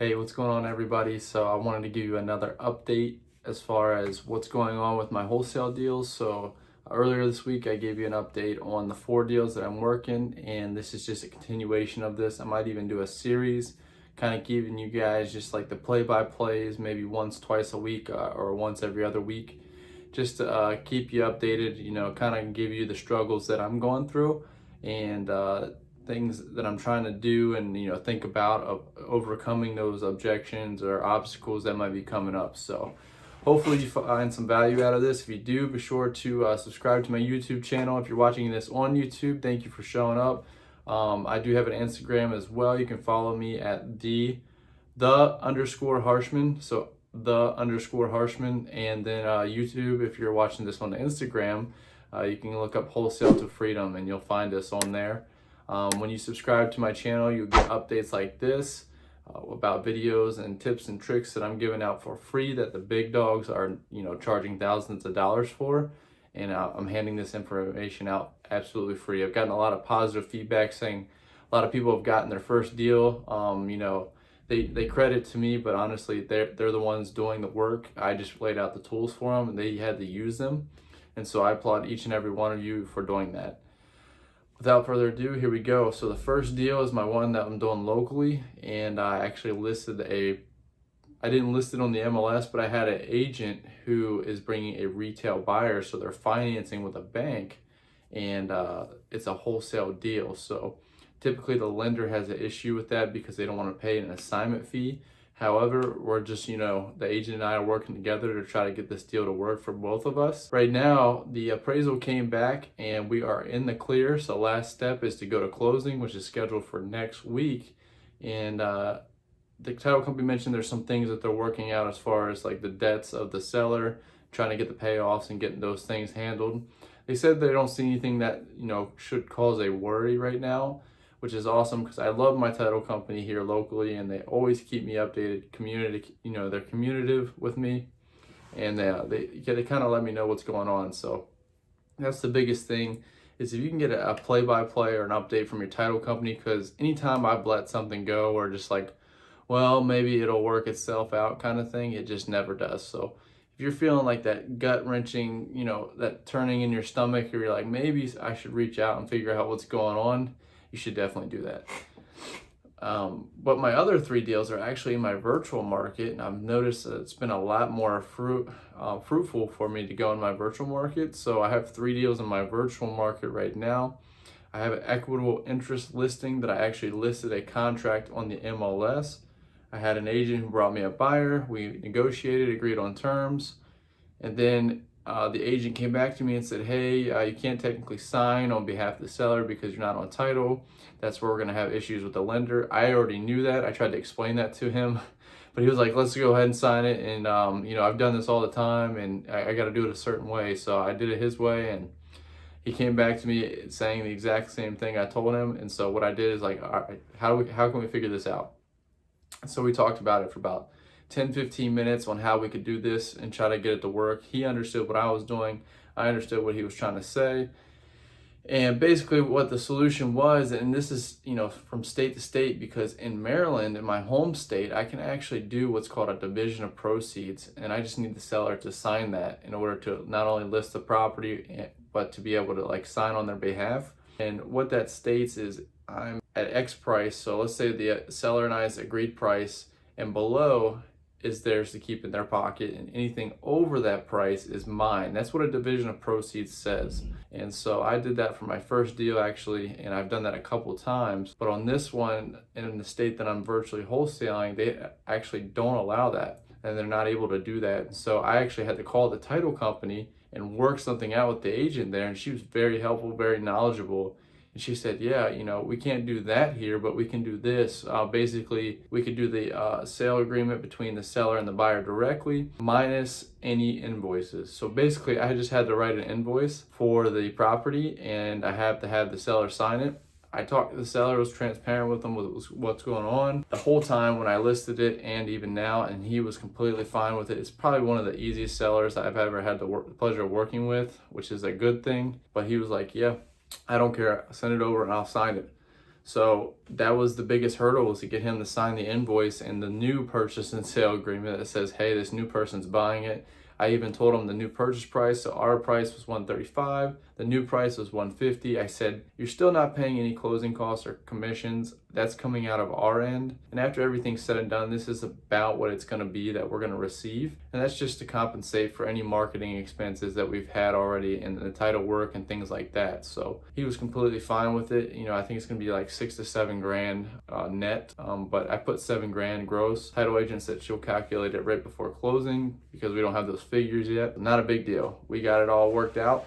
Hey, what's going on, everybody? So I wanted to give you another update as far as what's going on with my wholesale deals. So earlier this week, I gave you an update on the 4 deals that I'm working, and this is just a continuation of this. I might even do a series, kind of giving you guys just like the play-by-plays, maybe once, twice a week, or once every other week, just to keep you updated, kind of give you the struggles that I'm going through, and things that I'm trying to do, and think about overcoming those objections or obstacles that might be coming up. So hopefully you find some value out of this. If you do, be sure to subscribe to my YouTube channel. If you're watching this on YouTube, thank you for showing up. I do have an Instagram as well. You can follow me at the underscore Harshman. So the underscore Harshman. And then YouTube, if you're watching this on the Instagram, you can look up Wholesale to Freedom and you'll find us on there. When you subscribe to my channel, you'll get updates like this about videos and tips and tricks that I'm giving out for free that the big dogs are, charging thousands of dollars for. And I'm handing this information out absolutely free. I've gotten a lot of positive feedback saying a lot of people have gotten their first deal. They credit to me, but honestly, they're the ones doing the work. I just laid out the tools for them and they had to use them. And so I applaud each and every one of you for doing that. Without further ado, here we go. So the first deal is my one that I'm doing locally, and I actually I didn't list it on the MLS, but I had an agent who is bringing a retail buyer, so they're financing with a bank, and it's a wholesale deal. So typically the lender has an issue with that because they don't want to pay an assignment fee. However, we're just, the agent and I are working together to try to get this deal to work for both of us. Right now, the appraisal came back and we are in the clear. So last step is to go to closing, which is scheduled for next week. And the title company mentioned there's some things that they're working out as far as like the debts of the seller, trying to get the payoffs and getting those things handled. They said they don't see anything that, should cause a worry right now, which is awesome because I love my title company here locally and they always keep me updated. They're communicative with me, and they kind of let me know what's going on. So that's the biggest thing, is if you can get a play-by-play or an update from your title company, because anytime I've let something go or just like, well, maybe it'll work itself out kind of thing, it just never does. So if you're feeling like that gut-wrenching, that turning in your stomach, or you're like, maybe I should reach out and figure out what's going on, you should definitely do that. But my other 3 deals are actually in my virtual market, and I've noticed that it's been a lot more fruitful for me to go in my virtual market. So I have 3 deals in my virtual market right now. I have an equitable interest listing that I actually listed a contract on the MLS. I had an agent who brought me a buyer. We negotiated, agreed on terms, and then the agent came back to me and said, hey, you can't technically sign on behalf of the seller because you're not on title. That's where we're going to have issues with the lender. I already knew that. I tried to explain that to him, but he was like, let's go ahead and sign it. And, I've done this all the time and I got to do it a certain way. So I did it his way, and he came back to me saying the exact same thing I told him. And so what I did is like, all right, how can we figure this out? So we talked about it for about 10-15 minutes on how we could do this and try to get it to work. He understood what I was doing. I understood what he was trying to say. And basically what the solution was, and this is, from state to state, because in Maryland, in my home state, I can actually do what's called a division of proceeds. And I just need the seller to sign that in order to not only list the property, but to be able to like sign on their behalf. And what that states is I'm at X price. So let's say the seller and I's agreed price, and below is theirs to keep in their pocket, and anything over that price is mine. That's what a division of proceeds says. And so I did that for my first deal actually, and I've done that a couple times. But on this one, in the state that I'm virtually wholesaling, they actually don't allow that, and they're not able to do that. So I actually had to call the title company and work something out with the agent there, and she was very helpful, very knowledgeable. And she said, yeah, we can't do that here, but we can do this. Basically, we could do the sale agreement between the seller and the buyer directly, minus any invoices. So basically, I just had to write an invoice for the property, and I have to have the seller sign it. I talked to the seller, was transparent with him with what's going on the whole time when I listed it and even now, and he was completely fine with it. It's probably one of the easiest sellers I've ever had the pleasure of working with, which is a good thing. But he was like, yeah, I don't care, send it over and I'll sign it. So that was the biggest hurdle, was to get him to sign the invoice and the new purchase and sale agreement that says, hey, this new person's buying it. I even told him the new purchase price. So our price was $135. The new price was $150. I said, you're still not paying any closing costs or commissions. That's coming out of our end. And after everything's said and done, this is about what it's going to be that we're going to receive. And that's just to compensate for any marketing expenses that we've had already in the title work and things like that. So he was completely fine with it. I think it's going to be like $6 to $7 grand net. But I put $7 grand gross. Title agent said she'll calculate it right before closing because we don't have those figures yet. Not a big deal. We got it all worked out.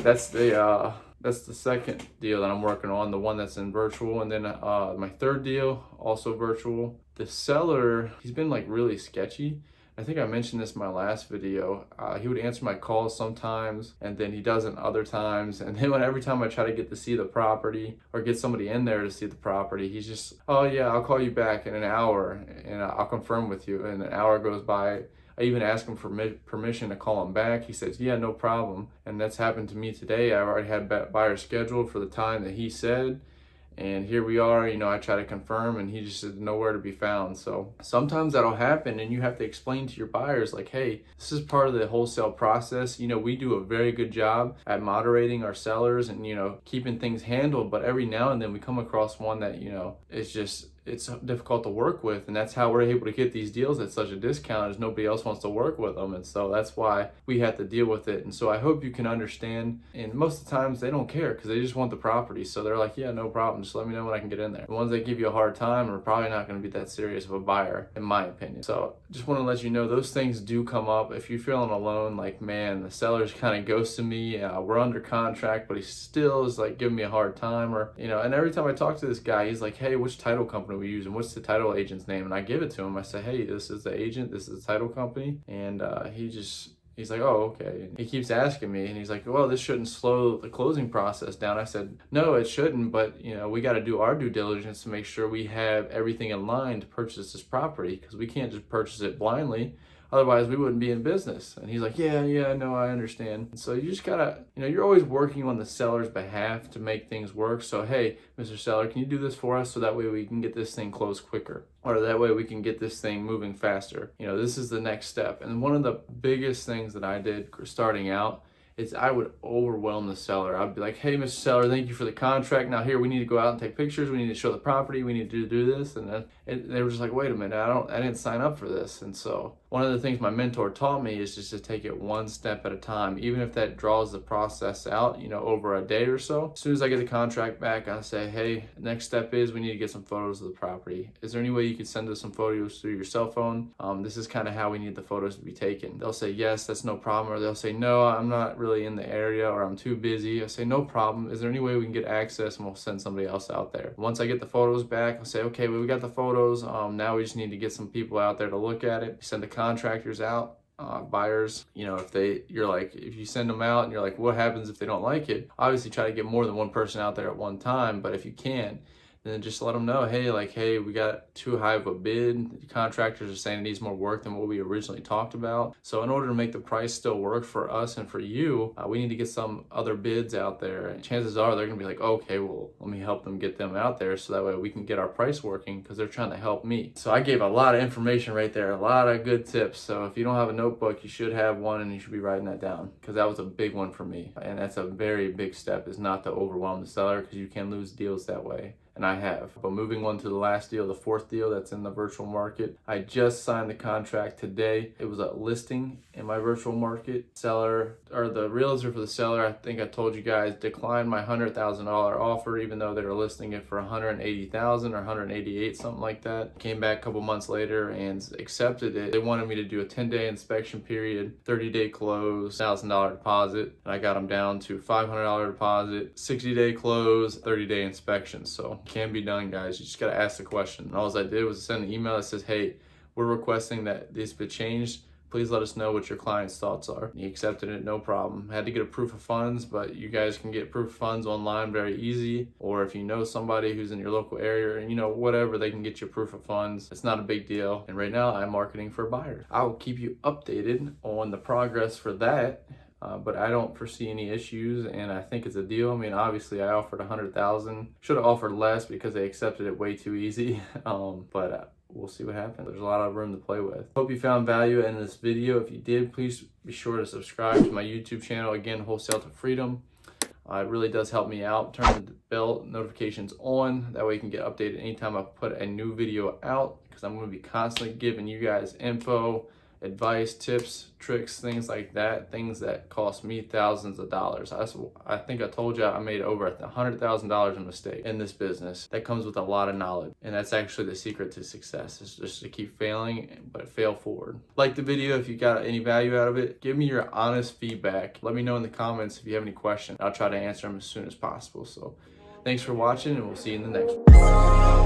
That's the second deal that I'm working on, the one that's in virtual. And then my third deal, also virtual. The seller, he's been like really sketchy. I think I mentioned this in my last video. He would answer my calls sometimes, and then he doesn't other times. And then every time I try to get to see the property or get somebody in there to see the property, he's just, oh yeah, I'll call you back in an hour and I'll confirm with you. And an hour goes by. I even asked him for permission to call him back. He says, yeah, no problem. And that's happened to me today. I already had buyers scheduled for the time that he said. And here we are, I try to confirm and he just is nowhere to be found. So sometimes that'll happen and you have to explain to your buyers like, hey, this is part of the wholesale process. We do a very good job at moderating our sellers and, keeping things handled. But every now and then we come across one that, it's difficult to work with, and that's how we're able to get these deals at such a discount, is nobody else wants to work with them. And so that's why we have to deal with it. And so I hope you can understand. And most of the times they don't care because they just want the property. So they're like, yeah, no problem. Just let me know when I can get in there. The ones that give you a hard time are probably not going to be that serious of a buyer, in my opinion. So just want to let you know those things do come up. If you're feeling alone, like, man, the seller's kind of ghosting me. We're under contract, but he still is like giving me a hard time. Or, and every time I talk to this guy, he's like, hey, which title company we use and what's the title agent's name? And I give it to him. I say, hey, this is the agent, this is the title company. And he's like, oh, okay. And he keeps asking me and he's like, well, this shouldn't slow the closing process down. I said, no, it shouldn't, but we got to do our due diligence to make sure we have everything in line to purchase this property, because we can't just purchase it blindly. Otherwise, we wouldn't be in business. And he's like, yeah, no, I understand. And so you just gotta, you're always working on the seller's behalf to make things work. So, hey, Mr. Seller, can you do this for us so that way we can get this thing closed quicker? Or that way we can get this thing moving faster. This is the next step. And one of the biggest things that I did starting out is I would overwhelm the seller. I'd be like, hey, Mr. Seller, thank you for the contract. Now here, we need to go out and take pictures. We need to show the property. We need to do this. And then they were just like, wait a minute, I didn't sign up for this. And so one of the things my mentor taught me is just to take it one step at a time, even if that draws the process out, over a day or so. As soon as I get the contract back, I say, hey, next step is we need to get some photos of the property. Is there any way you could send us some photos through your cell phone? This is kind of how we need the photos to be taken. They'll say, yes, that's no problem. Or they'll say, no, I'm not really in the area, or I'm too busy. I say, no problem. Is there any way we can get access, and we'll send somebody else out there? Once I get the photos back, I'll say, okay, well, we got the photos. Now we just need to get some people out there to look at it. Send the contractors out. Buyers, if you send them out and you're like, what happens if they don't like it? Obviously try to get more than one person out there at one time, but if you can, then just let them know, hey, we got too high of a bid. The contractors are saying it needs more work than what we originally talked about. So in order to make the price still work for us and for you, we need to get some other bids out there. And chances are they're gonna be like, okay, well, let me help them get them out there so that way we can get our price working, because they're trying to help me. So I gave a lot of information right there, a lot of good tips. So if you don't have a notebook, you should have one, and you should be writing that down, because that was a big one for me. And that's a very big step, is not to overwhelm the seller, because you can lose deals that way. And I have. But moving on to the last deal, the fourth deal that's in the virtual market. I just signed the contract today. It was a listing in my virtual market. Seller, or the realtor for the seller, I think I told you guys, declined my $100,000 offer, even though they were listing it for $180,000 or $188,000, something like that. Came back a couple months later and accepted it. They wanted me to do a 10-day inspection period, 30-day close, $1,000 deposit. And I got them down to $500 deposit, 60-day close, 30-day inspection. So can be done, guys. You just got to ask the question. And all I did was send an email that says, hey, we're requesting that this be changed. Please let us know what your client's thoughts are. He accepted it, no problem. Had to get a proof of funds, but you guys can get proof of funds online very easy. Or if you know somebody who's in your local area, and whatever, they can get you proof of funds. It's not a big deal. And right now I'm marketing for buyers. I will keep you updated on the progress for that. but I don't foresee any issues, and I think it's a deal. I mean, obviously I offered 100,000. Should have offered less because they accepted it way too easy. But we'll see what happens. There's a lot of room to play with. Hope you found value in this video. If you did, please be sure to subscribe to my YouTube channel. Again, Wholesale to Freedom. It really does help me out. Turn the bell notifications on. That way you can get updated anytime I put a new video out, because I'm going to be constantly giving you guys info, advice, tips, tricks, things like that, things that cost me thousands of dollars. I think I told you I made over $100,000 in mistake in this business. That comes with a lot of knowledge, and that's actually the secret to success, is just to keep failing, but fail forward. Like the video if you got any value out of it. Give me your honest feedback. Let me know in the comments if you have any questions. I'll try to answer them as soon as possible. So thanks for watching, and we'll see you in the next one.